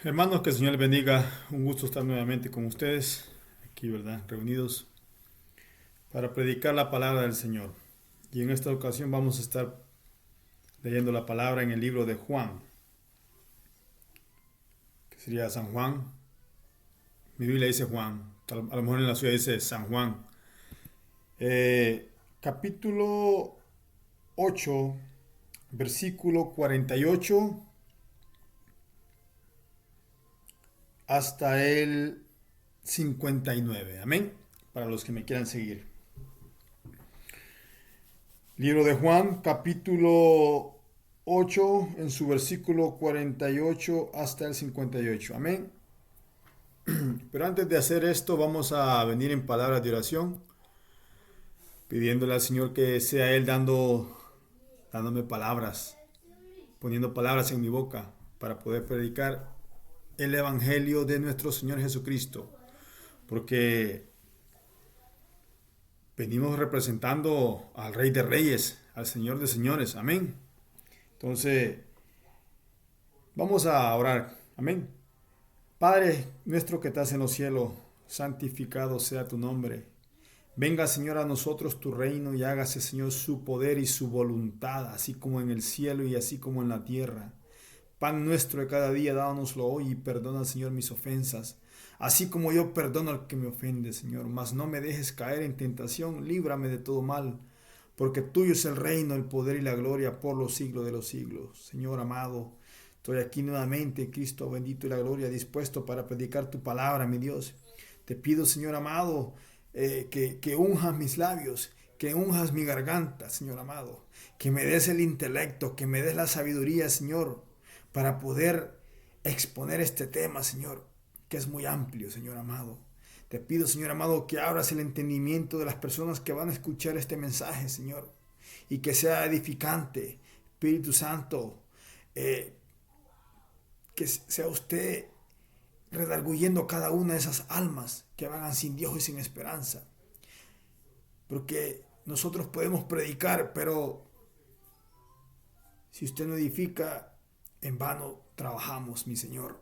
Hermanos, que el Señor les bendiga. Un gusto estar nuevamente con ustedes, aquí, ¿verdad? Reunidos para predicar la palabra del Señor. Y en esta ocasión vamos a estar leyendo la palabra en el libro de Juan, que sería San Juan. Mi Biblia dice Juan, a lo mejor en la suya dice San Juan. Capítulo 8, versículo 48 hasta el 59. Amén. Para los que me quieran seguir. Libro de Juan, capítulo 8, en su versículo 48 hasta el 58. Amén. Pero antes de hacer esto, vamos a venir en palabras de oración, pidiéndole al Señor que sea Él dándome palabras, poniendo palabras en mi boca para poder predicar el Evangelio de nuestro Señor Jesucristo. Porque venimos representando al Rey de Reyes, al Señor de Señores. Amén. Entonces, vamos a orar. Amén. Padre nuestro que estás en los cielos, santificado sea tu nombre. Venga, Señor, a nosotros tu reino y hágase, Señor, su poder y su voluntad, así como en el cielo y así como en la tierra. Pan nuestro de cada día, dánoslo hoy y perdona, Señor, mis ofensas, así como yo perdono al que me ofende, Señor. Mas no me dejes caer en tentación, líbrame de todo mal, porque tuyo es el reino, el poder y la gloria por los siglos de los siglos. Señor amado, estoy aquí nuevamente, Cristo bendito y la gloria, dispuesto para predicar tu palabra, mi Dios. Te pido, Señor amado, que unjas mis labios, que unjas mi garganta, Señor amado, que me des el intelecto, que me des la sabiduría, Señor, para poder exponer este tema, Señor, que es muy amplio, Señor amado. Te pido, Señor amado, que abras el entendimiento de las personas que van a escuchar este mensaje, Señor, y que sea edificante. Espíritu Santo, que sea usted redarguyendo cada una de esas almas que vagan sin Dios y sin esperanza. Porque nosotros podemos predicar, pero si usted no edifica, en vano trabajamos, mi Señor.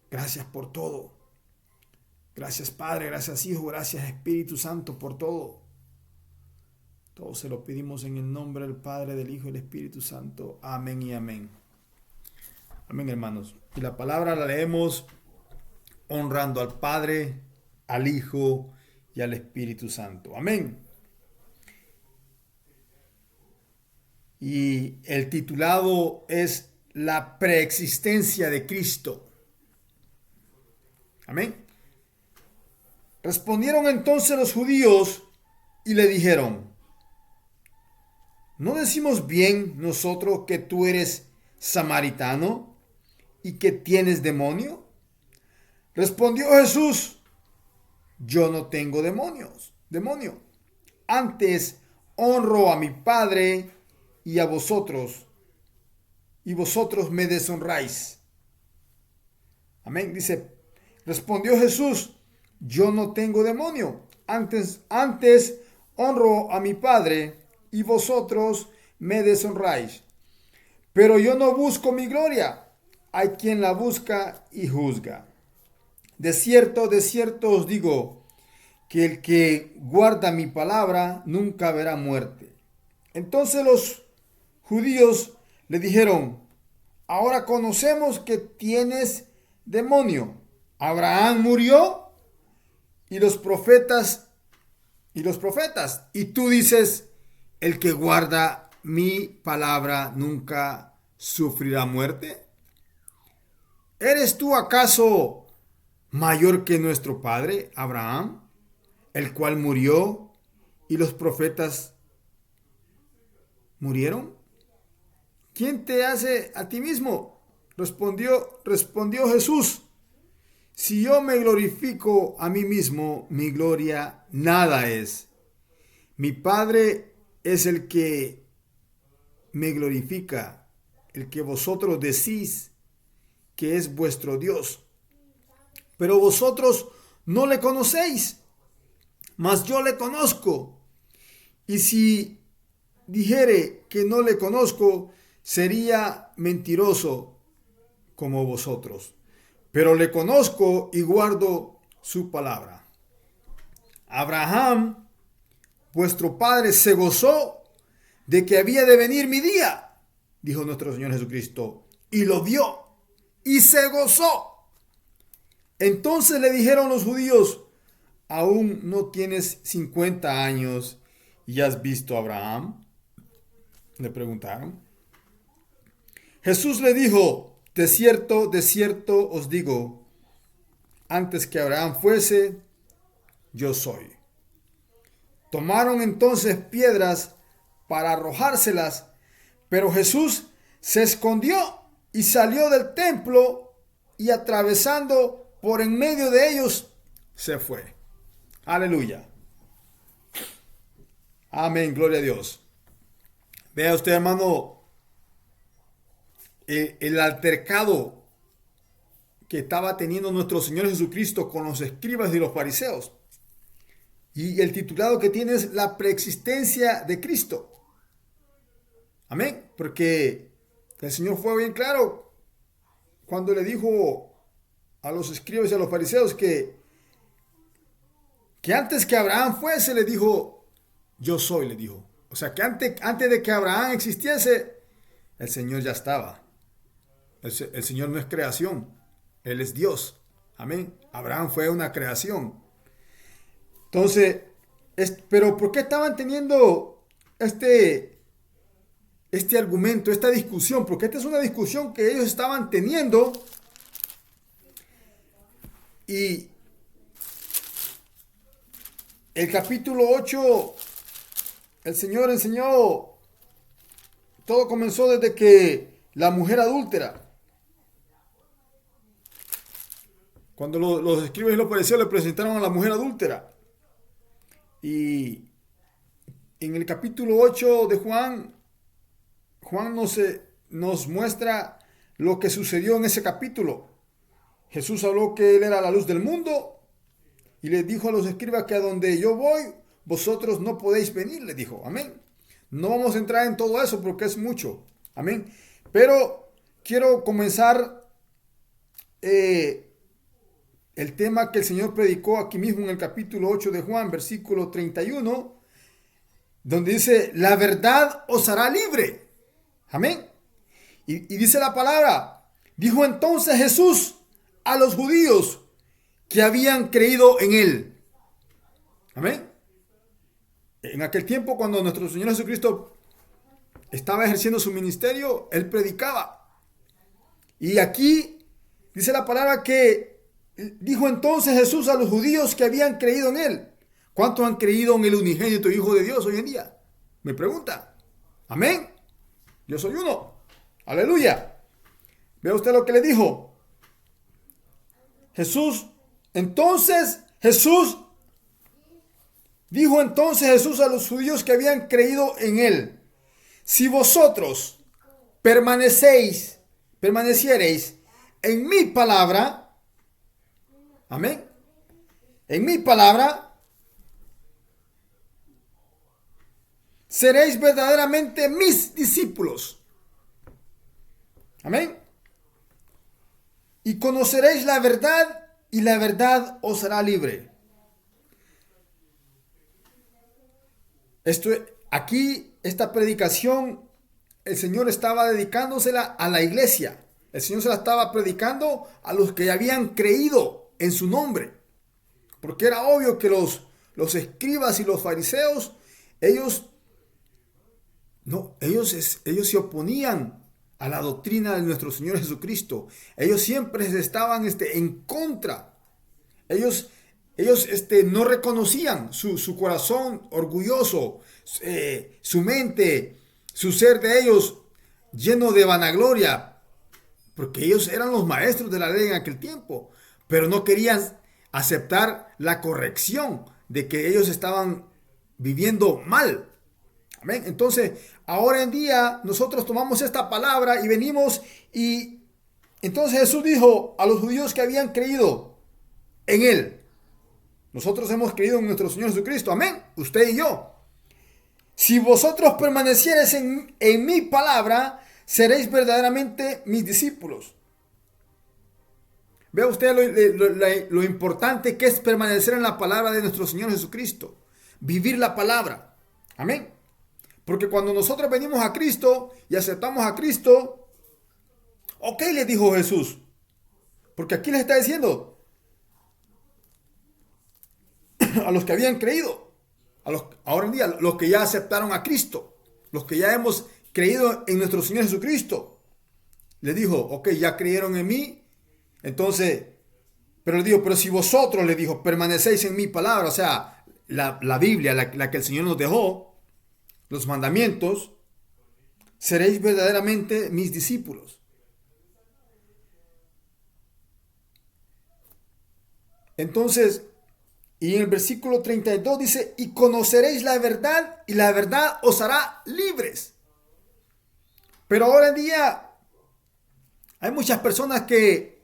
Gracias por todo. Gracias Padre, gracias Hijo, gracias Espíritu Santo por todo. Todo se lo pedimos en el nombre del Padre, del Hijo y del Espíritu Santo. Amén y amén. Amén, hermanos. Y la palabra la leemos honrando al Padre, al Hijo y al Espíritu Santo. Amén. Y el titulado es La preexistencia de Cristo. Amén. Respondieron entonces los judíos y le dijeron: ¿no decimos bien nosotros que tú eres samaritano y que tienes demonio? Respondió Jesús: yo no tengo demonio. Antes honro a mi Padre y a vosotros, y vosotros me deshonráis. Amén. Dice, respondió Jesús: yo no tengo demonio. Antes honro a mi Padre y vosotros me deshonráis. Pero yo no busco mi gloria. Hay quien la busca y juzga. De cierto os digo, que el que guarda mi palabra nunca verá muerte. Entonces los judíos le dijeron: ahora conocemos que tienes demonio. Abraham murió y los profetas, y tú dices: el que guarda mi palabra nunca sufrirá muerte. ¿Eres tú acaso mayor que nuestro padre Abraham, el cual murió y los profetas murieron? ¿Quién te hace a ti mismo? Respondió Jesús: si yo me glorifico a mí mismo, mi gloria nada es. Mi Padre es el que me glorifica, el que vosotros decís que es vuestro Dios. Pero vosotros no le conocéis, mas yo le conozco. Y si dijere que no le conozco, sería mentiroso, como vosotros, pero le conozco y guardo su palabra. Abraham, vuestro padre, se gozó de que había de venir mi día, dijo nuestro Señor Jesucristo, y lo vio y se gozó. Entonces le dijeron los judíos: ¿aún no tienes 50 años y has visto a Abraham? Le preguntaron. Jesús le dijo: de cierto os digo, antes que Abraham fuese, yo soy. Tomaron entonces piedras para arrojárselas, pero Jesús se escondió y salió del templo y atravesando por en medio de ellos se fue. Aleluya. Amén, gloria a Dios. Vea usted, hermano, el altercado que estaba teniendo nuestro Señor Jesucristo con los escribas y los fariseos. Y el titulado que tiene es la preexistencia de Cristo. Amén. Porque el Señor fue bien claro cuando le dijo a los escribas y a los fariseos que antes que Abraham fuese, le dijo: yo soy, le dijo. O sea, que antes de que Abraham existiese, el Señor ya estaba. El Señor no es creación, Él es Dios. Amén. Abraham fue una creación. Entonces, pero ¿por qué estaban teniendo este argumento, esta discusión? Porque esta es una discusión que ellos estaban teniendo. Y el capítulo 8, el Señor enseñó, todo comenzó desde que la mujer adúltera, cuando los escribas y los fariseos le presentaron a la mujer adúltera. Y en el capítulo 8 de Juan nos muestra lo que sucedió en ese capítulo. Jesús habló que Él era la luz del mundo y les dijo a los escribas que a donde yo voy, vosotros no podéis venir, les dijo. Amén. No vamos a entrar en todo eso porque es mucho. Amén. Pero quiero comenzar el tema que el Señor predicó aquí mismo en el capítulo 8 de Juan, versículo 31, donde dice: la verdad os hará libre. Amén. Y dice la palabra: dijo entonces Jesús a los judíos que habían creído en Él. Amén. En aquel tiempo, cuando nuestro Señor Jesucristo estaba ejerciendo su ministerio, Él predicaba. Y aquí dice la palabra que dijo entonces Jesús a los judíos que habían creído en Él. ¿Cuántos han creído en el unigénito Hijo de Dios hoy en día? Me pregunta. Amén. Yo soy uno. Aleluya. ¿Ve usted lo que le dijo? Dijo entonces Jesús a los judíos que habían creído en Él: si vosotros permaneciereis en mi palabra, amén, en mi palabra, seréis verdaderamente mis discípulos. Amén. Y conoceréis la verdad, y la verdad os hará libre. Esta predicación, el Señor estaba dedicándosela a la iglesia. El Señor se la estaba predicando a los que habían creído en su nombre. Porque era obvio que los escribas y los fariseos, ellos se oponían a la doctrina de nuestro Señor Jesucristo. Ellos siempre estaban en contra. Ellos no reconocían su corazón orgulloso, su mente, su ser de ellos lleno de vanagloria, porque ellos eran los maestros de la ley en aquel tiempo, pero no querían aceptar la corrección de que ellos estaban viviendo mal. Amén. Entonces, ahora en día nosotros tomamos esta palabra y venimos y entonces Jesús dijo a los judíos que habían creído en Él. Nosotros hemos creído en nuestro Señor Jesucristo. Amén. Usted y yo. Si vosotros permaneciereis en mi palabra, seréis verdaderamente mis discípulos. Vea usted lo importante que es permanecer en la palabra de nuestro Señor Jesucristo. Vivir la palabra. Amén. Porque cuando nosotros venimos a Cristo y aceptamos a Cristo, ok, les dijo Jesús. Porque aquí les está diciendo a los que habían creído, ahora en día, los que ya aceptaron a Cristo, los que ya hemos creído en nuestro Señor Jesucristo. Les dijo, ok, ya creyeron en mí, entonces, pero le dijo, pero si vosotros, le dijo, permanecéis en mi palabra, o sea, la Biblia, la que el Señor nos dejó, los mandamientos, seréis verdaderamente mis discípulos. Entonces, y en el versículo 32 dice, y conoceréis la verdad, y la verdad os hará libres. Pero ahora en día hay muchas personas que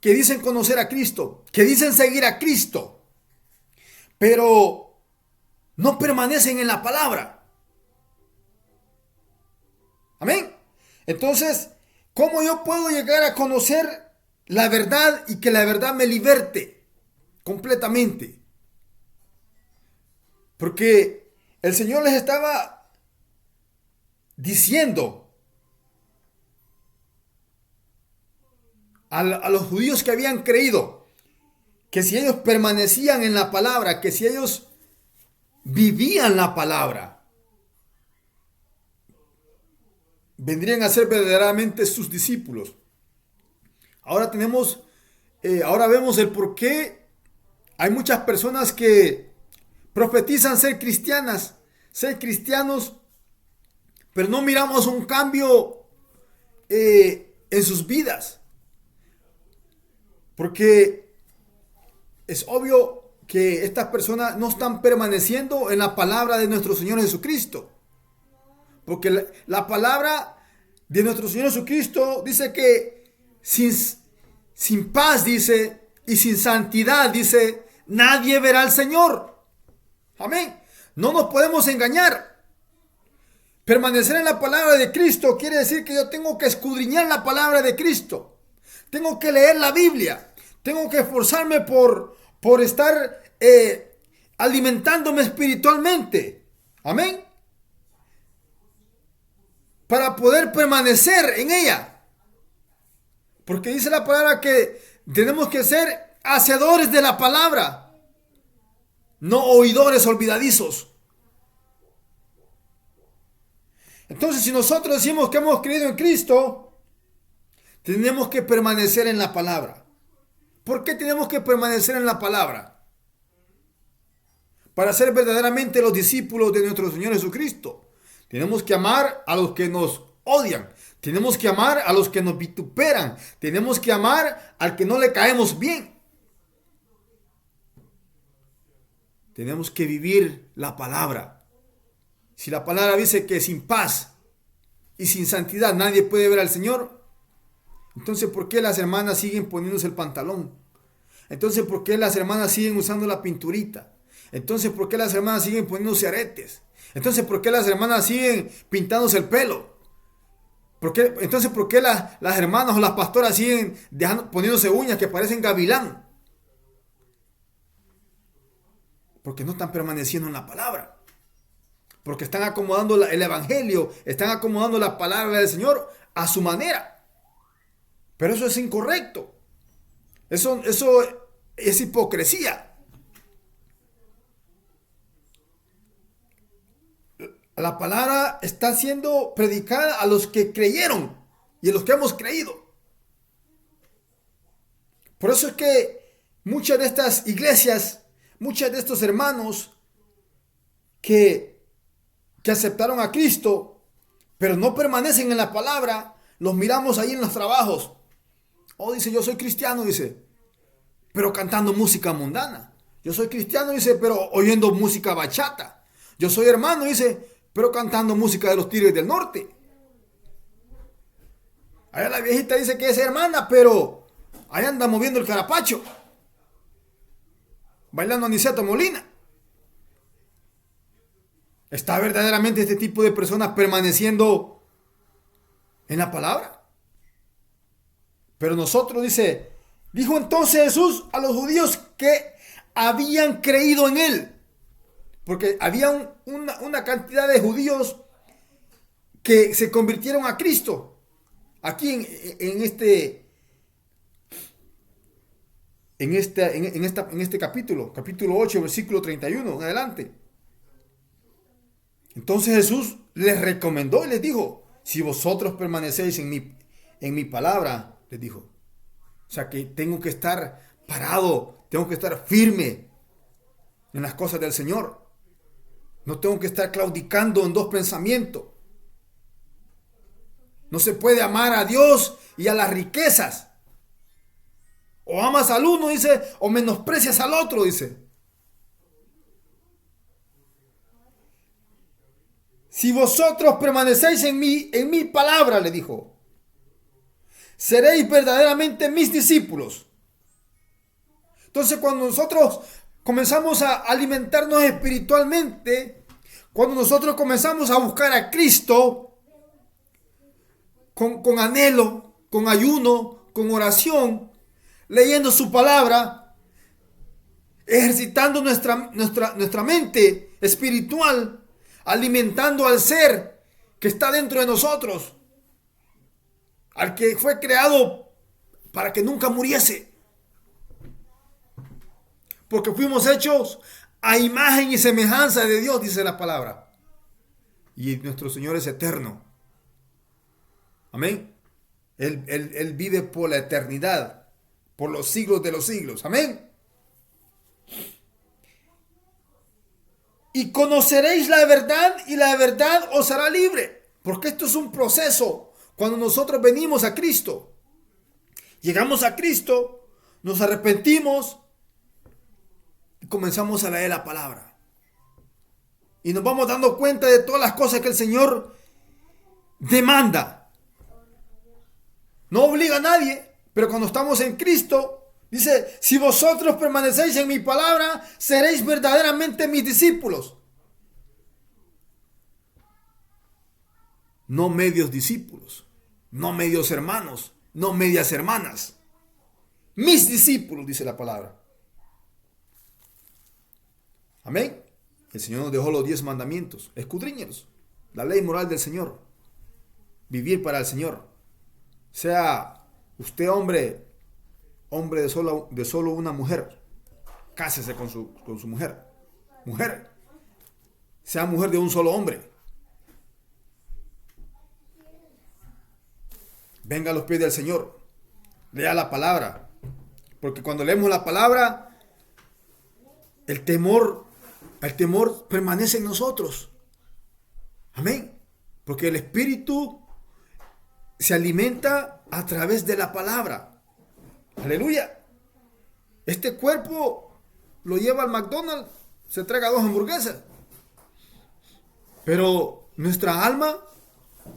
dicen conocer a Cristo, que dicen seguir a Cristo, pero no permanecen en la palabra. Amén. Entonces, ¿cómo yo puedo llegar a conocer la verdad y que la verdad me liberte completamente? Porque el Señor les estaba diciendo a los judíos que habían creído que si ellos permanecían en la palabra, que si ellos vivían la palabra, vendrían a ser verdaderamente sus discípulos. Ahora ahora vemos el por qué hay muchas personas que profetizan ser cristianas, ser cristianos, pero no miramos un cambio en sus vidas. Porque es obvio que estas personas no están permaneciendo en la palabra de nuestro Señor Jesucristo. Porque la palabra de nuestro Señor Jesucristo dice que sin paz, dice, y sin santidad, dice, nadie verá al Señor. Amén. No nos podemos engañar. Permanecer en la palabra de Cristo quiere decir que yo tengo que escudriñar la palabra de Cristo. Tengo que leer la Biblia. Tengo que esforzarme por estar alimentándome espiritualmente. Amén. Para poder permanecer en ella. Porque dice la palabra que tenemos que ser hacedores de la palabra, no oidores olvidadizos. Entonces, si nosotros decimos que hemos creído en Cristo, tenemos que permanecer en la palabra. ¿Por qué tenemos que permanecer en la palabra? Para ser verdaderamente los discípulos de nuestro Señor Jesucristo. Tenemos que amar a los que nos odian. Tenemos que amar a los que nos vituperan. Tenemos que amar al que no le caemos bien. Tenemos que vivir la palabra. Si la palabra dice que sin paz y sin santidad nadie puede ver al Señor, entonces ¿por qué las hermanas siguen poniéndose el pantalón? Entonces ¿por qué las hermanas siguen usando la pinturita? Entonces ¿por qué las hermanas siguen poniéndose aretes? Entonces ¿por qué las hermanas siguen pintándose el pelo? Entonces ¿por qué las hermanas o las pastoras siguen poniéndose uñas que parecen gavilán? Porque no están permaneciendo en la palabra. Porque están acomodando el evangelio, están acomodando la palabra del Señor a su manera. Pero eso es incorrecto. Eso es hipocresía. La palabra está siendo predicada a los que creyeron y a los que hemos creído. Por eso es que muchas de estas iglesias, muchos de estos hermanos que aceptaron a Cristo, pero no permanecen en la palabra, los miramos ahí en los trabajos. Oh, dice, yo soy cristiano, dice, pero cantando música mundana. Yo soy cristiano, dice, pero oyendo música bachata. Yo soy hermano, dice, pero cantando música de los Tigres del Norte. Allá la viejita dice que es hermana, pero ahí anda moviendo el carapacho, bailando Aniceto Molina. ¿Está verdaderamente este tipo de personas permaneciendo en la palabra? Pero nosotros, dice, Dijo entonces Jesús a los judíos que habían creído en él. Porque había una cantidad de judíos que se convirtieron a Cristo. Aquí en este capítulo 8, versículo 31, en adelante. Entonces Jesús les recomendó y les dijo, si vosotros permanecéis en mi palabra, les dijo. O sea que tengo que estar parado, tengo que estar firme en las cosas del Señor. No tengo que estar claudicando en dos pensamientos. No se puede amar a Dios y a las riquezas. O amas al uno, dice, o menosprecias al otro, dice. Si vosotros permanecéis en mi palabra, le dijo, seréis verdaderamente mis discípulos. Entonces, cuando nosotros comenzamos a alimentarnos espiritualmente, cuando nosotros comenzamos a buscar a Cristo con anhelo, con ayuno, con oración, leyendo su palabra, ejercitando nuestra mente espiritual, alimentando al ser que está dentro de nosotros, al que fue creado para que nunca muriese. Porque fuimos hechos a imagen y semejanza de Dios, dice la palabra. Y nuestro Señor es eterno. Amén. Él vive por la eternidad, por los siglos de los siglos. Amén. Y conoceréis la verdad y la verdad os hará libre. Porque esto es un proceso. Cuando nosotros venimos a Cristo, llegamos a Cristo, nos arrepentimos y comenzamos a leer la palabra. Y nos vamos dando cuenta de todas las cosas que el Señor demanda. No obliga a nadie, pero cuando estamos en Cristo, dice, si vosotros permanecéis en mi palabra, seréis verdaderamente mis discípulos. No medios discípulos, no medios hermanos, no medias hermanas. Mis discípulos, dice la palabra. Amén. El Señor nos dejó los 10 mandamientos. Escudriñelos. La ley moral del Señor. Vivir para el Señor. Sea usted hombre de solo una mujer, cásese con su mujer. Mujer, sea mujer de un solo hombre. Venga a los pies del Señor. Lea la palabra. Porque cuando leemos la palabra, el temor permanece en nosotros. Amén. Porque el Espíritu se alimenta a través de la palabra. Aleluya. Este cuerpo lo lleva al McDonald's, se traga 2 hamburguesas. Pero nuestra alma,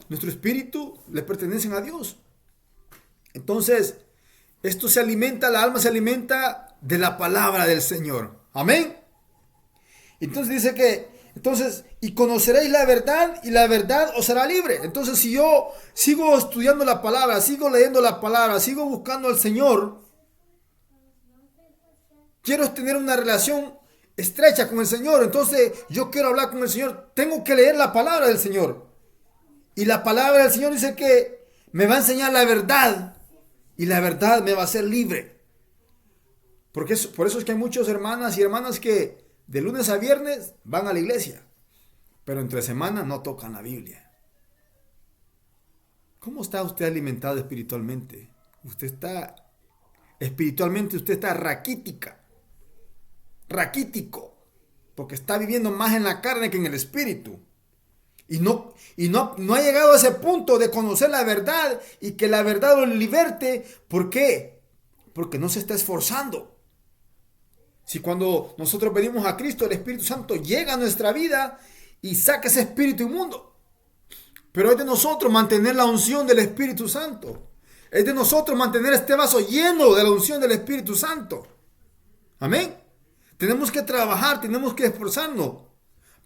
nuestro espíritu, le pertenecen a Dios. Entonces, esto se alimenta, la alma se alimenta de la palabra del Señor. Amén. Entonces dice que, y conoceréis la verdad y la verdad os hará libre. Entonces, si yo sigo estudiando la palabra, sigo leyendo la palabra, sigo buscando al Señor, quiero tener una relación estrecha con el Señor. Entonces, yo quiero hablar con el Señor. Tengo que leer la palabra del Señor. Y la palabra del Señor dice que me va a enseñar la verdad. Y la verdad me va a hacer libre. Por eso es que hay muchas hermanas y hermanas que de lunes a viernes van a la iglesia, pero entre semana no tocan la Biblia. ¿Cómo está usted alimentado espiritualmente? Espiritualmente usted está raquítico, porque está viviendo más en la carne que en el espíritu. Y no ha llegado a ese punto de conocer la verdad y que la verdad lo liberte. ¿Por qué? Porque no se está esforzando. Si cuando nosotros venimos a Cristo, el Espíritu Santo llega a nuestra vida y saca ese espíritu inmundo. Pero es de nosotros mantener la unción del Espíritu Santo. Es de nosotros mantener este vaso lleno de la unción del Espíritu Santo. Amén. Tenemos que trabajar, tenemos que esforzarnos.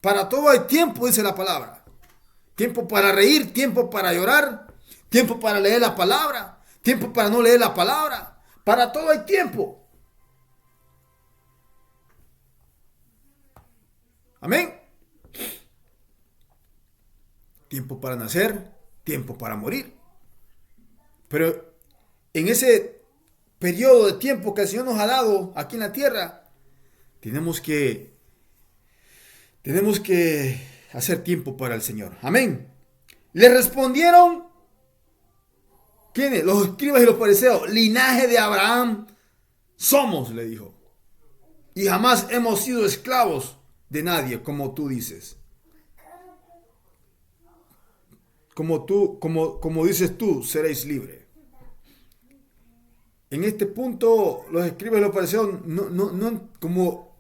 Para todo hay tiempo, dice la palabra. Tiempo para reír, tiempo para llorar, tiempo para leer la palabra, tiempo para no leer la palabra, Para todo hay tiempo. Amén. Tiempo para nacer, tiempo para morir. Pero en ese periodo de tiempo que el Señor nos ha dado aquí en la tierra, tenemos que hacer tiempo para el Señor. Amén. Le respondieron, ¿quiénes? Los escribas y los fariseos. Linaje de Abraham somos, le dijo. Y jamás hemos sido esclavos de nadie, como tú dices. Como dices tú, seréis libres. En este punto, los escribas y los fariseos, no, como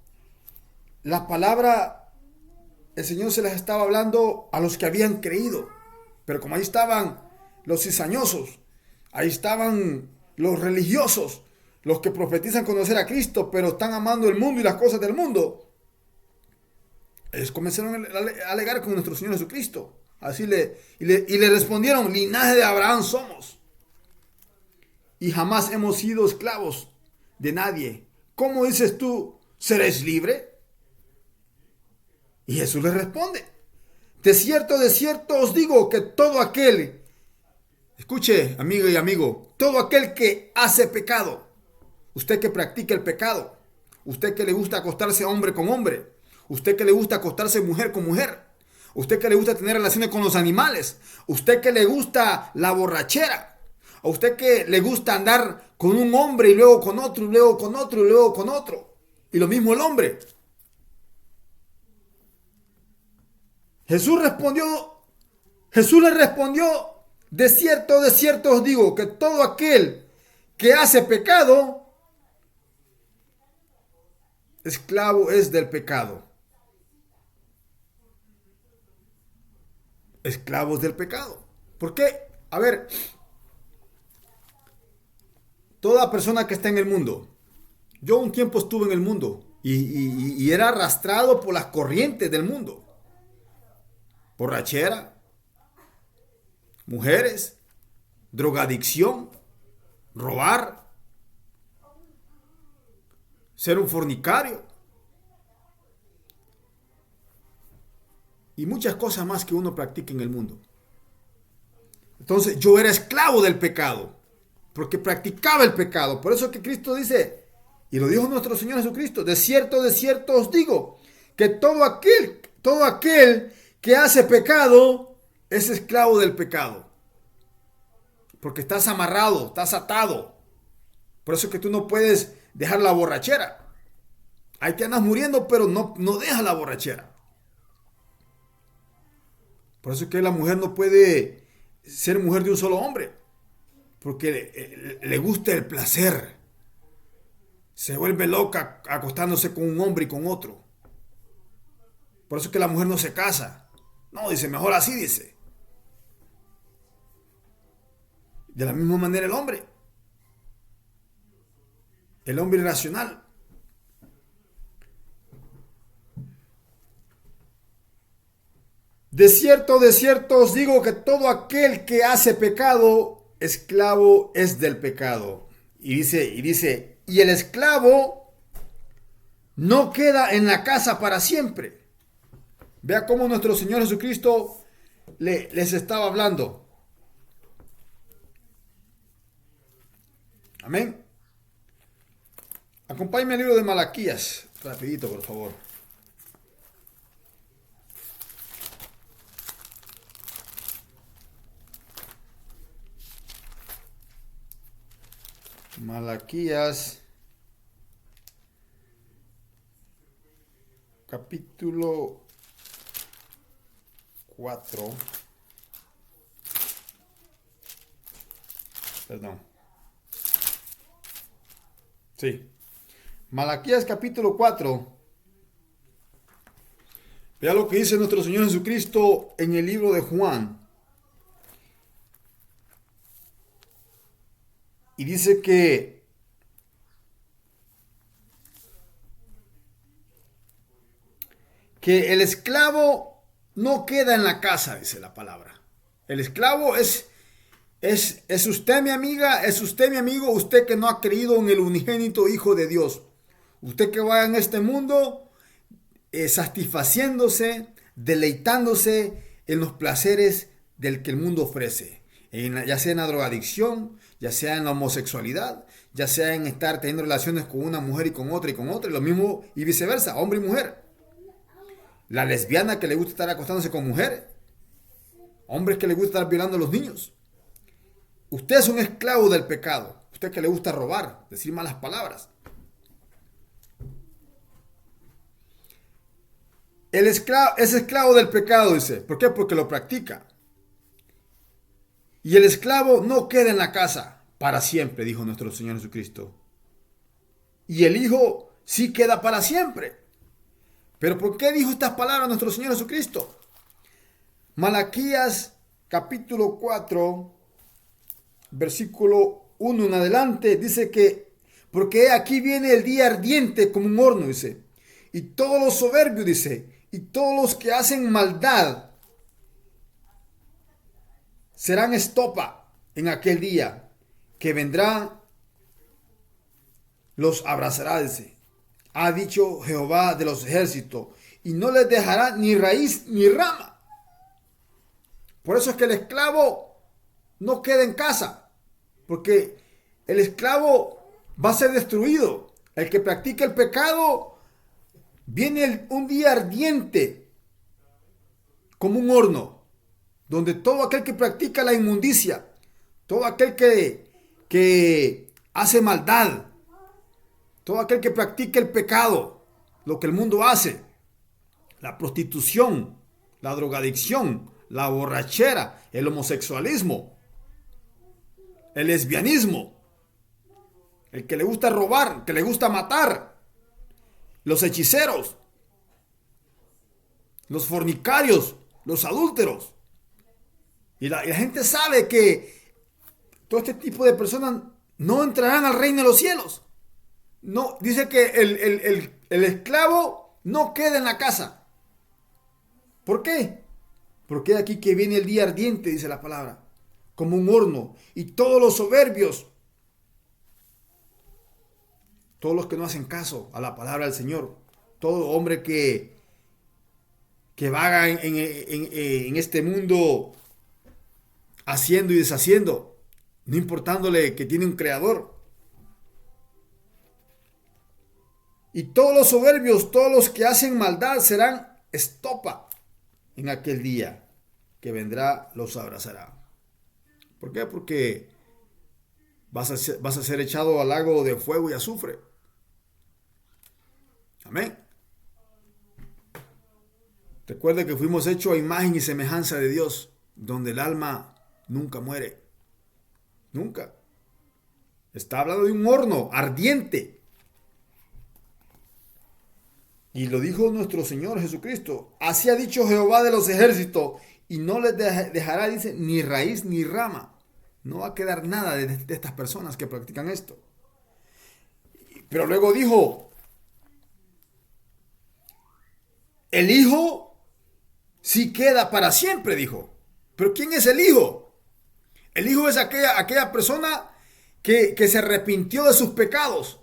la palabra, el Señor se les estaba hablando a los que habían creído. Pero como ahí estaban los cizañosos, ahí estaban los religiosos, los que profetizan conocer a Cristo, pero están amando el mundo y las cosas del mundo. Ellos comenzaron a alegar con nuestro Señor Jesucristo. Así le respondieron, linaje de Abraham somos. Y jamás hemos sido esclavos de nadie. ¿Cómo dices tú, seréis libre? Y Jesús les responde, de cierto os digo que todo aquel, escuche amigo y amigo, todo aquel que hace pecado, usted que practica el pecado, usted que le gusta acostarse hombre con hombre, usted que le gusta acostarse mujer con mujer, usted que le gusta tener relaciones con los animales, usted que le gusta la borrachera, a usted que le gusta andar con un hombre y luego con otro, y luego con otro, y luego con otro, y lo mismo el hombre. Jesús le respondió, de cierto os digo que todo aquel que hace pecado, esclavo es del pecado. Esclavos del pecado. ¿Por qué? A ver, toda persona que está en el mundo, yo un tiempo estuve en el mundo y era arrastrado por las corrientes del mundo. Borrachera, mujeres, drogadicción, robar, ser un fornicario y muchas cosas más que uno practica en el mundo. Entonces yo era esclavo del pecado porque practicaba el pecado. Por eso que Cristo dice, y lo dijo nuestro Señor Jesucristo, de cierto os digo que todo aquel que hace pecado es esclavo del pecado. Porque estás amarrado, estás atado. Por eso es que tú no puedes dejar la borrachera. Ahí te andas muriendo, pero no dejas la borrachera. Por eso es que la mujer no puede ser mujer de un solo hombre. Porque le gusta el placer. Se vuelve loca acostándose con un hombre y con otro. Por eso es que la mujer no se casa. No, dice, mejor así, dice. De la misma manera el hombre. El hombre irracional. De cierto os digo que todo aquel que hace pecado, esclavo es del pecado. Y dice, y el esclavo no queda en la casa para siempre. Vea cómo nuestro Señor Jesucristo les estaba hablando. Amén. Acompáñame al libro de Malaquías. Rapidito, por favor. Malaquías. Capítulo 4. Perdón. Sí. Malaquías capítulo 4. Vea lo que dice nuestro Señor Jesucristo en el libro de Juan. Y dice que el esclavo no queda en la casa, dice la palabra. El esclavo es ¿Es usted mi amiga? ¿Es usted mi amigo? Usted que no ha creído en el unigénito Hijo de Dios. Usted que va en este mundo satisfaciéndose, deleitándose en los placeres del que el mundo ofrece. Ya sea en la drogadicción, ya sea en la homosexualidad, ya sea en estar teniendo relaciones con una mujer y con otra, y lo mismo y viceversa, hombre y mujer. La lesbiana que le gusta estar acostándose con mujer, hombres que le gusta estar violando a los niños. Usted es un esclavo del pecado. Usted que le gusta robar, decir malas palabras. El esclavo es esclavo del pecado, dice. ¿Por qué? Porque lo practica. Y el esclavo no queda en la casa para siempre, dijo nuestro Señor Jesucristo. Y el hijo sí queda para siempre. ¿Pero por qué dijo estas palabras nuestro Señor Jesucristo? Malaquías capítulo 4, versículo 1 en adelante, dice que, porque aquí viene el día ardiente como un horno, dice, y todos los soberbios, dice, y todos los que hacen maldad serán estopa en aquel día, que vendrá, los abrazará, dice, ha dicho Jehová de los ejércitos, y no les dejará ni raíz ni rama. Por eso es que el esclavo no queda en casa, porque el esclavo va a ser destruido. El que practica el pecado, viene un día ardiente como un horno, donde todo aquel que practica la inmundicia, todo aquel que hace maldad, todo aquel que practica el pecado, lo que el mundo hace, la prostitución, la drogadicción, la borrachera, el homosexualismo, el lesbianismo, el que le gusta robar, que le gusta matar, los hechiceros, los fornicarios, los adúlteros. Y la gente sabe que todo este tipo de personas no entrarán al reino de los cielos. No, dice que el esclavo no queda en la casa. ¿Por qué? Porque aquí que viene el día ardiente, dice la palabra, como un horno. Y todos los soberbios, todos los que no hacen caso a la palabra del Señor, todo hombre que vaga en este mundo haciendo y deshaciendo, no importándole que tiene un creador. Y todos los soberbios, todos los que hacen maldad serán estopa en aquel día que vendrá, los abrazará. ¿Por qué? Porque vas a ser echado al lago de fuego y azufre. Amén. Recuerde que fuimos hechos a imagen y semejanza de Dios, donde el alma nunca muere. Nunca. Está hablando de un horno ardiente. Y lo dijo nuestro Señor Jesucristo. Así ha dicho Jehová de los ejércitos. Y no les dejará, dice, ni raíz ni rama. No va a quedar nada de estas personas que practican esto. Pero luego dijo, el Hijo sí queda para siempre, dijo. ¿Pero quién es el Hijo? El Hijo es aquella persona que se arrepintió de sus pecados,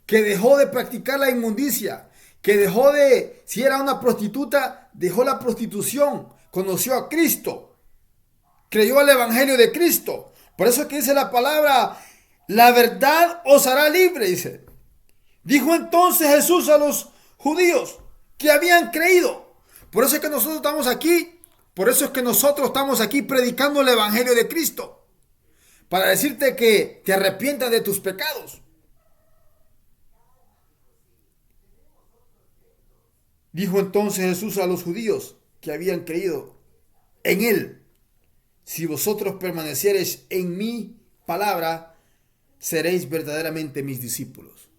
que dejó de practicar la inmundicia, que dejó de, si era una prostituta, dejó la prostitución, conoció a Cristo, creyó al Evangelio de Cristo. Por eso es que dice la palabra, la verdad os hará libre, dice. Dijo entonces Jesús a los judíos que habían creído. Por eso es que nosotros estamos aquí, por eso es que nosotros estamos aquí predicando el Evangelio de Cristo, para decirte que te arrepientas de tus pecados. Dijo entonces Jesús a los judíos que habían creído en Él, si vosotros permaneciereis en mi palabra, seréis verdaderamente mis discípulos.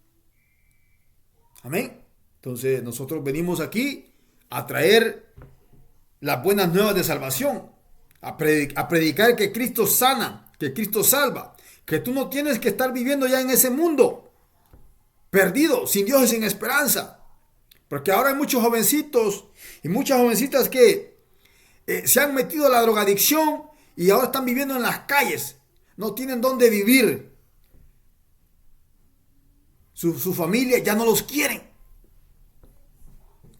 Amén. Entonces nosotros venimos aquí a traer las buenas nuevas de salvación, a predicar que Cristo sana, que Cristo salva, que tú no tienes que estar viviendo ya en ese mundo perdido, sin Dios y sin esperanza. Porque ahora hay muchos jovencitos y muchas jovencitas que se han metido a la drogadicción y ahora están viviendo en las calles, no tienen dónde vivir. Su familia ya no los quieren.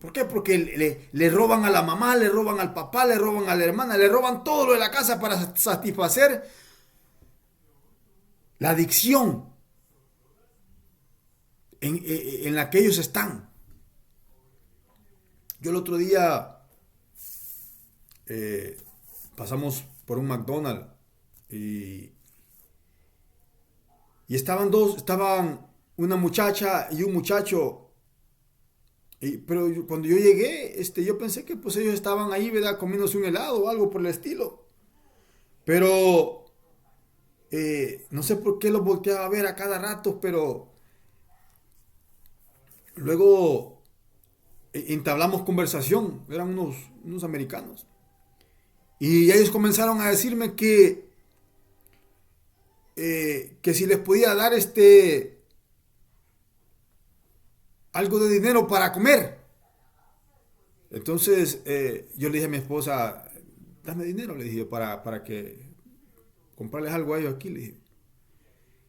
¿Por qué? Porque le roban a la mamá, le roban al papá, le roban a la hermana, le roban todo lo de la casa para satisfacer la adicción en la que ellos están. Yo el otro día pasamos por un McDonald's y estaban una muchacha y un muchacho. Pero cuando yo llegué, yo pensé que pues ellos estaban ahí, ¿verdad? Comiéndose un helado o algo por el estilo. Pero no sé por qué los volteaba a ver a cada rato, pero luego entablamos conversación. Eran unos americanos. Y ellos comenzaron a decirme que si les podía dar algo de dinero para comer. Entonces yo le dije a mi esposa, dame dinero, le dije, para que comprarles algo a ellos aquí, le dije.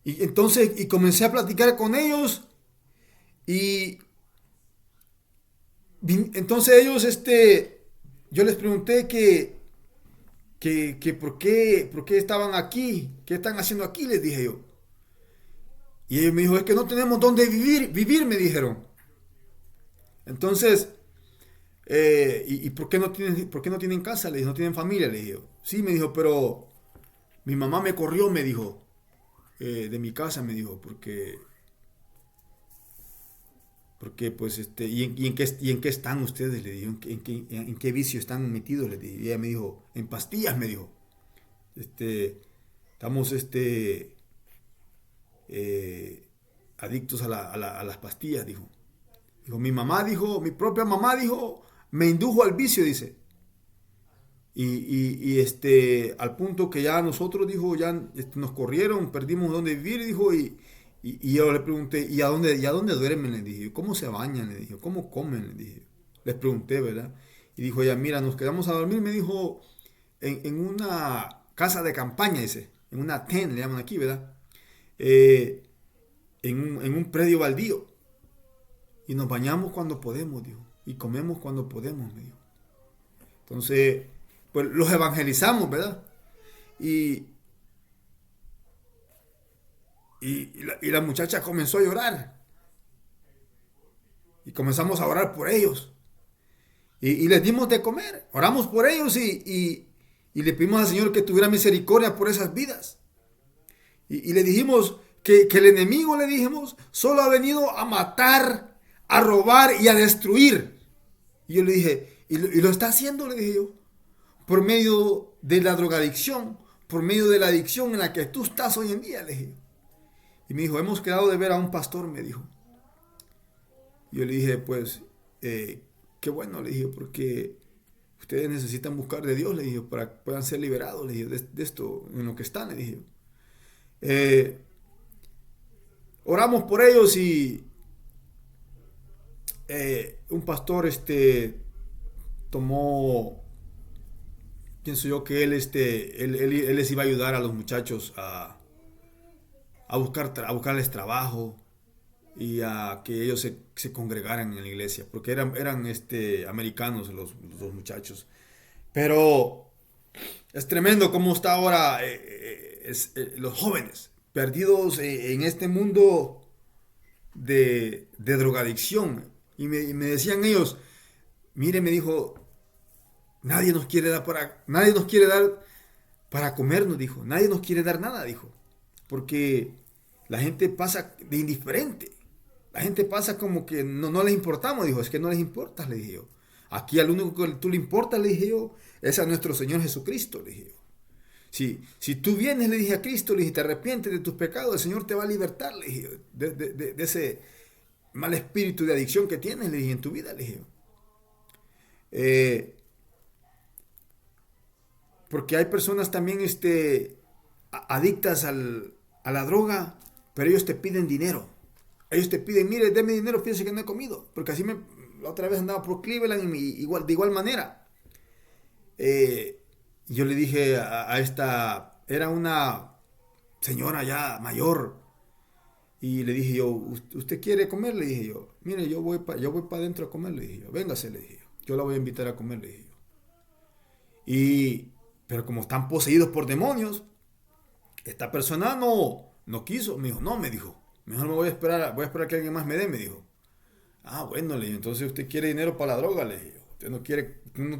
Y entonces, comencé a platicar con ellos y entonces ellos, yo les pregunté que por qué estaban aquí, qué están haciendo aquí, les dije yo. Y ellos me dijo, es que no tenemos dónde vivir, me dijeron. Entonces, ¿y por qué no tienen casa? Le dije, no tienen familia, le dije. Sí, me dijo, pero mi mamá me corrió, me dijo, de mi casa, me dijo, porque pues, ¿y en qué están ustedes? Le dije, ¿en qué vicio están metidos? Le dije, y ella me dijo, en pastillas, me dijo. Estamos, adictos a las pastillas, dijo. Dijo, mi propia mamá dijo, me indujo al vicio, dice. Al punto que ya nosotros, dijo, ya nos corrieron, perdimos dónde vivir, dijo, y yo le pregunté, ¿y a dónde duermen? Le dije, ¿cómo se bañan? Le dije, ¿cómo comen? Le dije, les pregunté, ¿verdad? Y dijo ella, mira, nos quedamos a dormir, me dijo, en una casa de campaña, dice, en una tent, le llaman aquí, ¿verdad? En un predio baldío. Y nos bañamos cuando podemos, dijo. Y comemos cuando podemos, me dijo. Entonces, pues los evangelizamos, ¿verdad? Y, y la muchacha comenzó a llorar. Y comenzamos a orar por ellos. Y les dimos de comer. Oramos por ellos y le pedimos al Señor que tuviera misericordia por esas vidas. Y le dijimos que el enemigo, le dijimos, solo ha venido a matar, a robar y a destruir. Y yo le dije, y lo está haciendo, le dije yo, por medio de la drogadicción, por medio de la adicción en la que tú estás hoy en día, le dije. Y me dijo, hemos quedado de ver a un pastor, me dijo. Y yo le dije, pues, qué bueno, le dije, porque ustedes necesitan buscar de Dios, le dije, para que puedan ser liberados, le dije, de esto en lo que están, le dije. Oramos por ellos y un pastor tomó, pienso yo que él les iba a ayudar a los muchachos a buscarles trabajo y a que ellos se congregaran en la iglesia, porque eran americanos los muchachos. Pero es tremendo cómo está ahora los jóvenes perdidos en este mundo de drogadicción. Y me decían ellos, mire, me dijo, nadie nos quiere dar para comer, nos dijo. Nadie nos quiere dar nada, dijo. Porque la gente pasa de indiferente. La gente pasa como que no les importamos, dijo. Es que no les importa, le dije yo. Aquí al único que tú le importas, le dije yo, es a nuestro Señor Jesucristo, le dije yo. Si tú vienes, le dije a Cristo, le dije, te arrepientes de tus pecados, el Señor te va a libertar, le dije yo, de ese mal espíritu de adicción que tienes, le dije, en tu vida, le dije yo. Porque hay personas también adictas a la droga, pero ellos te piden dinero. Ellos te piden, mire, deme dinero, fíjese que no he comido. Porque así la otra vez andaba por Cleveland y de igual manera. Yo le dije a esta, era una señora ya mayor. Y le dije yo, ¿usted quiere comer? Le dije yo, mire, yo voy para adentro a comer, le dije yo, véngase, le dije yo la voy a invitar a comer, le dije yo. Pero como están poseídos por demonios, esta persona no quiso, me dijo, no, me dijo, mejor me voy a esperar que alguien más me dé, me dijo. Ah, bueno, le dije, entonces usted quiere dinero para la droga, le dije yo. Usted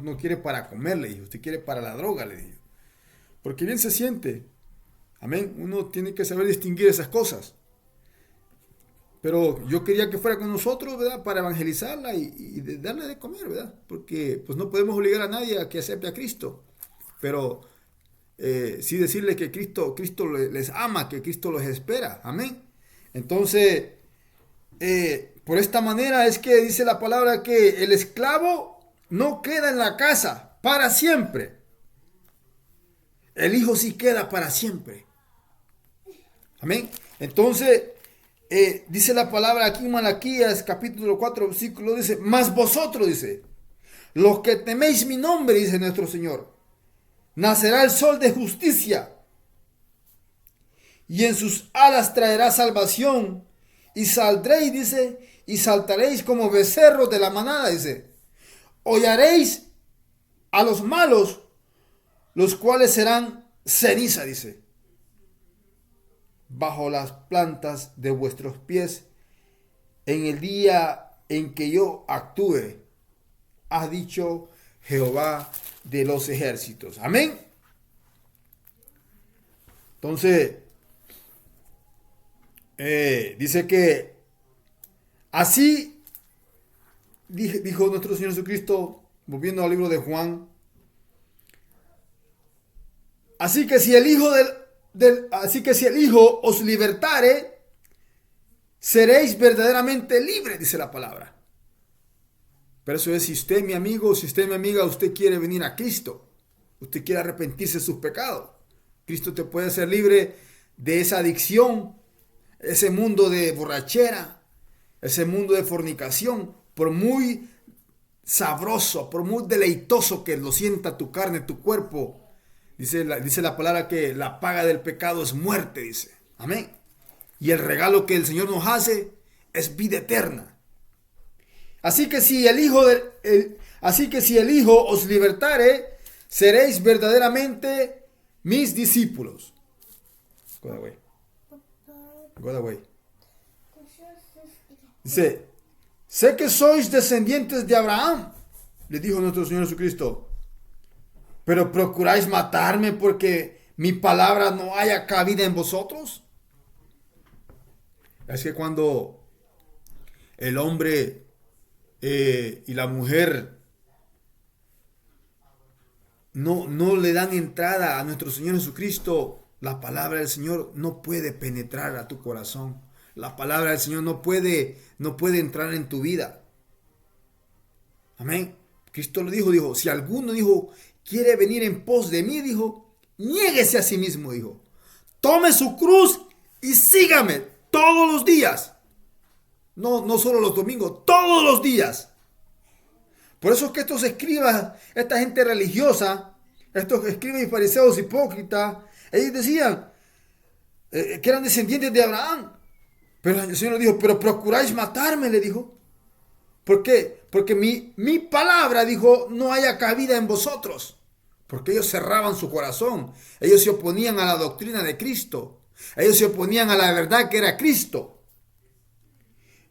no quiere para comer, le dije, usted quiere para la droga, le dije. Porque bien se siente. Amén. Uno tiene que saber distinguir esas cosas. Pero yo quería que fuera con nosotros, ¿verdad? Para evangelizarla y darle de comer, ¿verdad? Porque pues no podemos obligar a nadie a que acepte a Cristo. Pero sí decirle que Cristo les ama, que Cristo los espera. Amén. Entonces, por esta manera es que dice la palabra que el esclavo no queda en la casa para siempre. El hijo sí queda para siempre. Amén. Entonces, dice la palabra aquí en Malaquías capítulo 4 versículo dice, mas vosotros, dice, los que teméis mi nombre, dice nuestro Señor, nacerá el sol de justicia y en sus alas traerá salvación y saldréis, dice, y saltaréis como becerros de la manada, dice, hollaréis a los malos, los cuales serán ceniza, dice, bajo las plantas de vuestros pies en el día en que yo actúe, ha dicho Jehová de los ejércitos. Amén. Entonces, dice que así dijo nuestro Señor Jesucristo, volviendo al libro de Juan. Así que si el Hijo os libertare, seréis verdaderamente libres, dice la palabra. Pero eso es, si usted, mi amigo, si usted, mi amiga, usted quiere venir a Cristo, usted quiere arrepentirse de sus pecados, Cristo te puede hacer libre de esa adicción, ese mundo de borrachera, ese mundo de fornicación, por muy sabroso, por muy deleitoso que lo sienta tu carne, tu cuerpo. Dice la palabra que la paga del pecado es muerte, dice. Amén. Y el regalo que el Señor nos hace es vida eterna. Así que si el Hijo os libertare, seréis verdaderamente mis discípulos. Go that way. Go that way. Dice, sé que sois descendientes de Abraham, le dijo nuestro Señor Jesucristo, pero procuráis matarme porque mi palabra no haya cabida en vosotros. Es que cuando el hombre y la mujer no le dan entrada a nuestro Señor Jesucristo, la palabra del Señor no puede penetrar a tu corazón. La palabra del Señor no puede entrar en tu vida. Amén. Cristo lo dijo, si alguno quiere venir en pos de mí, dijo, niéguese a sí mismo, dijo. Tome su cruz y sígame todos los días. No solo los domingos, todos los días. Por eso es que estos escribas, esta gente religiosa, estos escribas y fariseos hipócritas, ellos decían que eran descendientes de Abraham. Pero el Señor le dijo, pero procuráis matarme, le dijo. ¿Por qué? Porque mi palabra, dijo, no haya cabida en vosotros. Porque ellos cerraban su corazón. Ellos se oponían a la doctrina de Cristo. Ellos se oponían a la verdad que era Cristo.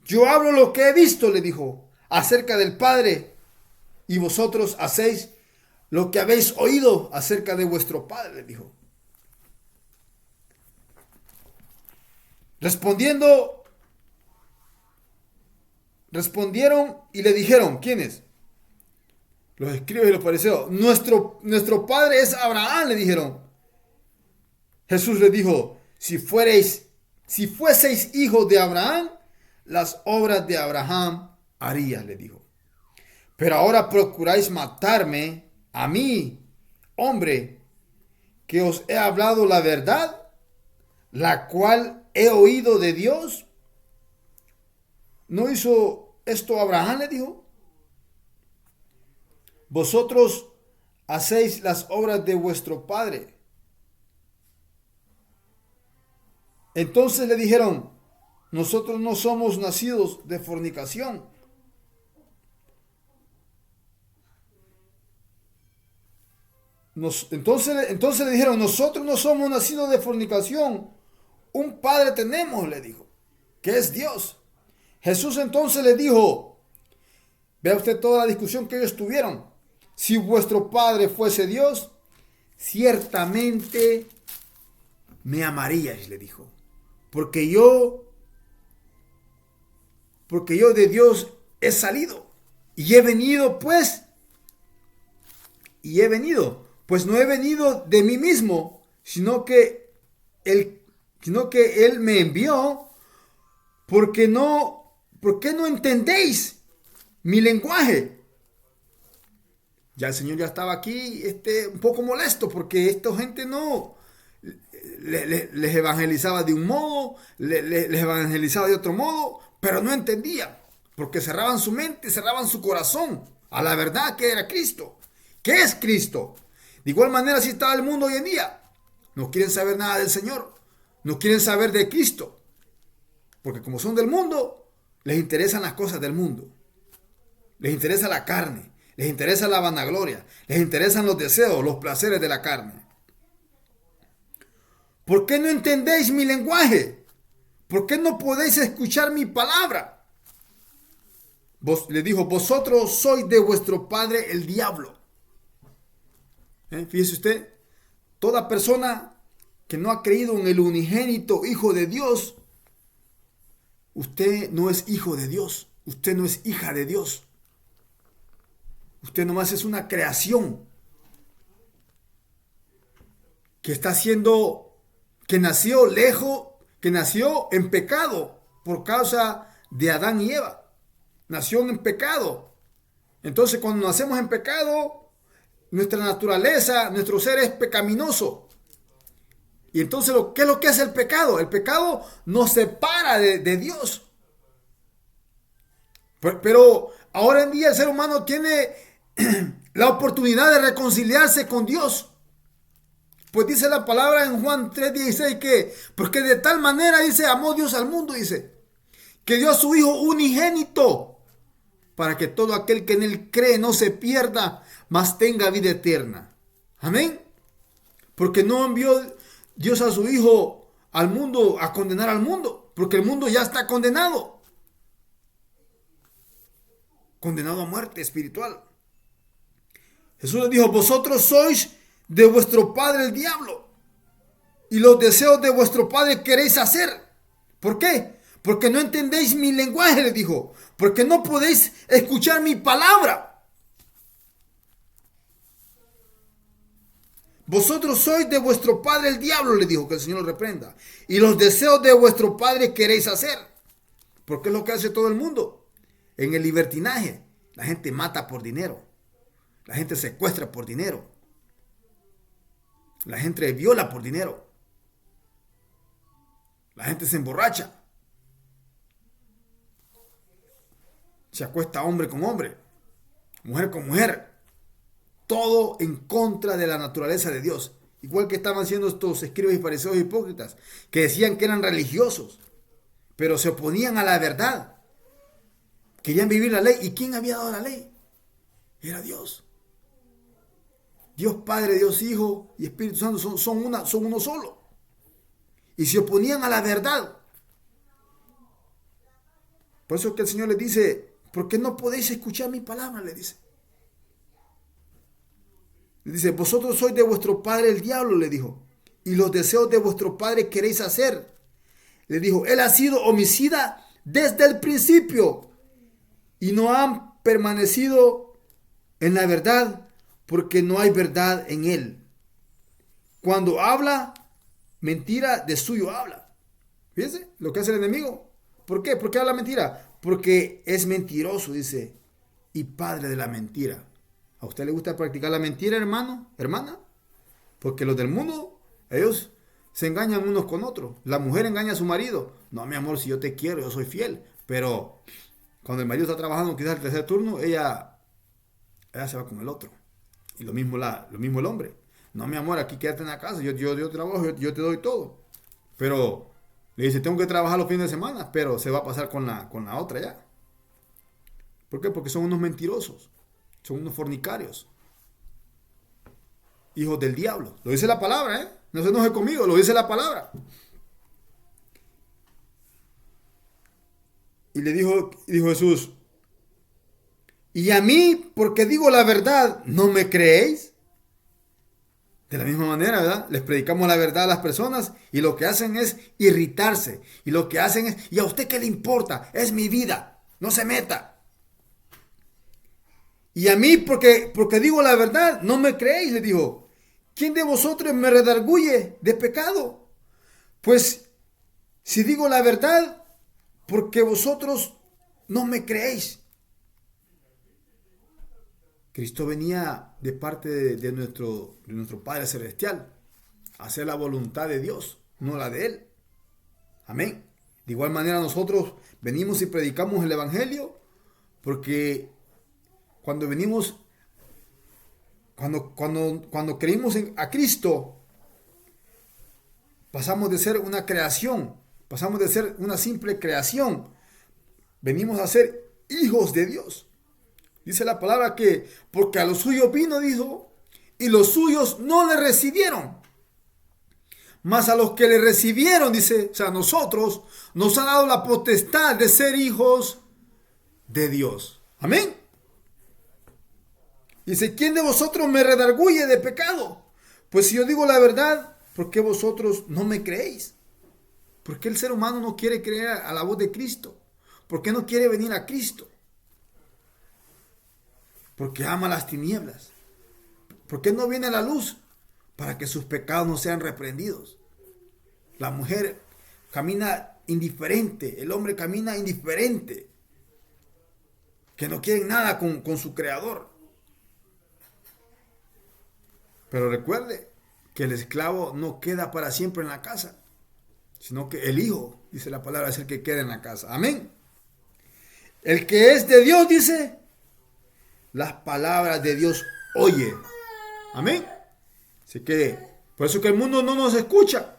Yo hablo lo que he visto, le dijo, acerca del Padre. Y vosotros hacéis lo que habéis oído acerca de vuestro Padre, le dijo. Respondieron y le dijeron, ¿quiénes? Los escribas y los fariseos. Nuestro padre es Abraham, le dijeron. Jesús les dijo, si fueseis hijos de Abraham, las obras de Abraham harías, le dijo. Pero ahora procuráis matarme a mí, hombre, que os he hablado la verdad, la cual he oído de Dios. ¿No hizo esto Abraham? Le dijo. Vosotros hacéis las obras de vuestro padre. Entonces le dijeron, nosotros no somos nacidos de fornicación. Entonces le dijeron, nosotros no somos nacidos de fornicación. Un padre tenemos, le dijo, que es Dios. Jesús entonces le dijo, vea usted toda la discusión que ellos tuvieron. Si vuestro padre fuese Dios, ciertamente me amaríais, le dijo. Porque yo de Dios he salido. Y he venido, pues no he venido de mí mismo, sino que Él me envió. ¿Por qué no entendéis mi lenguaje? Ya el Señor ya estaba aquí un poco molesto porque esta gente no les evangelizaba de un modo, les evangelizaba de otro modo, pero no entendían porque cerraban su mente, cerraban su corazón a la verdad que era Cristo. ¿Qué es Cristo? De igual manera así está el mundo hoy en día. No quieren saber nada del Señor, no quieren saber de Cristo, porque como son del mundo, les interesan las cosas del mundo, les interesa la carne, les interesa la vanagloria, les interesan los deseos, los placeres de la carne. ¿Por qué no entendéis mi lenguaje? ¿Por qué no podéis escuchar mi palabra? Le dijo, vosotros sois de vuestro padre el diablo. Fíjese usted, toda persona que no ha creído en el unigénito Hijo de Dios, usted no es hijo de Dios, usted no es hija de Dios. Usted nomás es una creación que nació lejos, que nació en pecado por causa de Adán y Eva. Nació en pecado. Entonces cuando nacemos en pecado, nuestra naturaleza, nuestro ser es pecaminoso. Y entonces, ¿qué es lo que hace el pecado? El pecado nos separa de Dios. Pero ahora en día el ser humano tiene la oportunidad de reconciliarse con Dios. Pues dice la palabra en Juan 3:16 que, porque de tal manera, dice, amó Dios al mundo, dice, que dio a su Hijo unigénito, para que todo aquel que en él cree no se pierda, mas tenga vida eterna. Amén. Porque no envió Dios a su Hijo al mundo a condenar al mundo, porque el mundo ya está condenado. Condenado a muerte espiritual. Jesús les dijo, vosotros sois de vuestro padre el diablo, y los deseos de vuestro padre queréis hacer. ¿Por qué? Porque no entendéis mi lenguaje, le dijo, porque no podéis escuchar mi palabra. Vosotros sois de vuestro padre el diablo, le dijo, que el Señor lo reprenda, y los deseos de vuestro padre queréis hacer. Porque es lo que hace todo el mundo. En el libertinaje, la gente mata por dinero, la gente secuestra por dinero, la gente viola por dinero, la gente se emborracha, se acuesta hombre con hombre, mujer con mujer, todo en contra de la naturaleza de Dios. Igual que estaban haciendo estos escribas y fariseos hipócritas, que decían que eran religiosos, pero se oponían a la verdad. Querían vivir la ley. ¿Y quién había dado la ley? Era Dios. Dios Padre, Dios Hijo y Espíritu Santo son uno solo. Y se oponían a la verdad. Por eso es que el Señor les dice, ¿por qué no podéis escuchar mi palabra? Le dice. Le dice, vosotros sois de vuestro padre el diablo, le dijo, y los deseos de vuestro padre queréis hacer. Le dijo, él ha sido homicida desde el principio y no han permanecido en la verdad porque no hay verdad en él. Cuando habla mentira, de suyo habla. Fíjense lo que hace el enemigo. ¿Por qué? ¿Por qué habla mentira? Porque es mentiroso, dice, y padre de la mentira. ¿A usted le gusta practicar la mentira, hermano, hermana? Porque los del mundo, ellos se engañan unos con otros. La mujer engaña a su marido. No, mi amor, si yo te quiero, yo soy fiel. Pero cuando el marido está trabajando quizás el tercer turno, ella se va con el otro. Y lo mismo el hombre. No, mi amor, aquí quédate en la casa. Yo trabajo, yo te doy todo. Pero Le dice, tengo que trabajar los fines de semana, pero se va a pasar con la otra ya. ¿Por qué? Porque son unos mentirosos, son unos fornicarios, hijos del diablo. Lo dice la palabra, ¿eh? No se enoje conmigo, lo dice la palabra. Y le dijo Jesús, ¿y a mí, porque digo la verdad, no me creéis? De la misma manera, ¿verdad? Les predicamos la verdad a las personas y lo que hacen es irritarse. Y lo que hacen es, ¿y a usted qué le importa? Es mi vida, no se meta. Y a mí, porque digo la verdad, no me creéis, le dijo. ¿Quién de vosotros me redarguye de pecado? Pues, si digo la verdad, porque vosotros no me creéis. Cristo venía de parte de nuestro Padre Celestial a hacer la voluntad de Dios, no la de Él. Amén. De igual manera nosotros venimos y predicamos el Evangelio porque cuando venimos, cuando creímos a Cristo, pasamos de ser una creación, pasamos de ser una simple creación, venimos a ser hijos de Dios. Dice la palabra que porque a los suyos vino, dijo, y los suyos no le recibieron. Mas a los que le recibieron, dice, o sea, nosotros, nos ha dado la potestad de ser hijos de Dios. Amén. Dice, ¿quién de vosotros me redarguye de pecado? Pues si yo digo la verdad, ¿por qué vosotros no me creéis? ¿Por qué el ser humano no quiere creer a la voz de Cristo? ¿Por qué no quiere venir a Cristo? Porque ama las tinieblas. ¿Por qué no viene a la luz? Para que sus pecados no sean reprendidos. La mujer camina indiferente, el hombre camina indiferente, que no quieren nada con su creador. Pero recuerde que el esclavo no queda para siempre en la casa, sino que el hijo, dice la palabra, es el que queda en la casa. Amén. El que es de Dios, dice, las palabras de Dios oye. Amén. Así que, por eso que el mundo no nos escucha.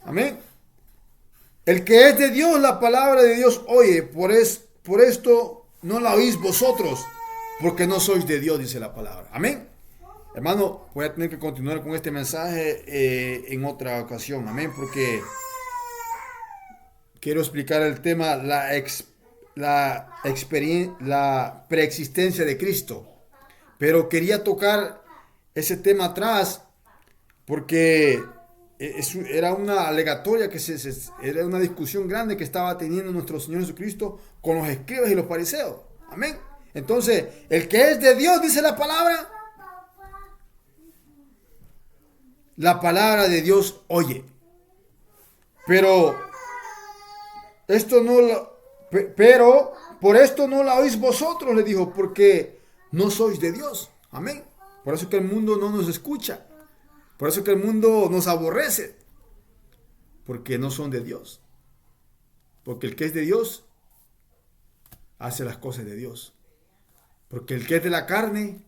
Amén. El que es de Dios, la palabra de Dios oye. Por esto no la oís vosotros, porque no sois de Dios, dice la palabra. Amén. Hermano, voy a tener que continuar con este mensaje en otra ocasión. Amén. Porque quiero explicar el tema, la preexistencia de Cristo. Pero quería tocar ese tema atrás porque era una alegatoria, era una discusión grande que estaba teniendo nuestro Señor Jesucristo con los escribas y los fariseos. Amén. Entonces, el que es de Dios, dice la palabra de Dios oye. Pero por esto no la oís vosotros, le dijo, porque no sois de Dios. Amén. Por eso que el mundo no nos escucha. Por eso que el mundo nos aborrece. Porque no son de Dios. Porque el que es de Dios hace las cosas de Dios. Porque el que es de la carne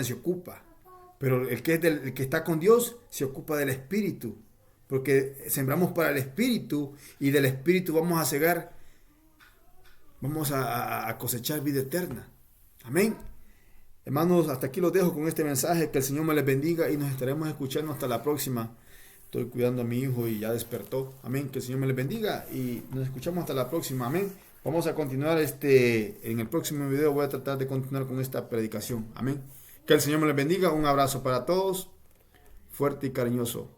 se ocupa. Pero el que está con Dios se ocupa del Espíritu. Porque sembramos para el Espíritu y del Espíritu vamos a cosechar vida eterna. Amén. Hermanos, hasta aquí los dejo con este mensaje. Que el Señor me les bendiga y nos estaremos escuchando hasta la próxima. Estoy cuidando a mi hijo y ya despertó. Amén. Que el Señor me les bendiga y nos escuchamos hasta la próxima. Amén. Vamos a continuar en el próximo video. Voy a tratar de continuar con esta predicación. Amén. Que el Señor me les bendiga. Un abrazo para todos. Fuerte y cariñoso.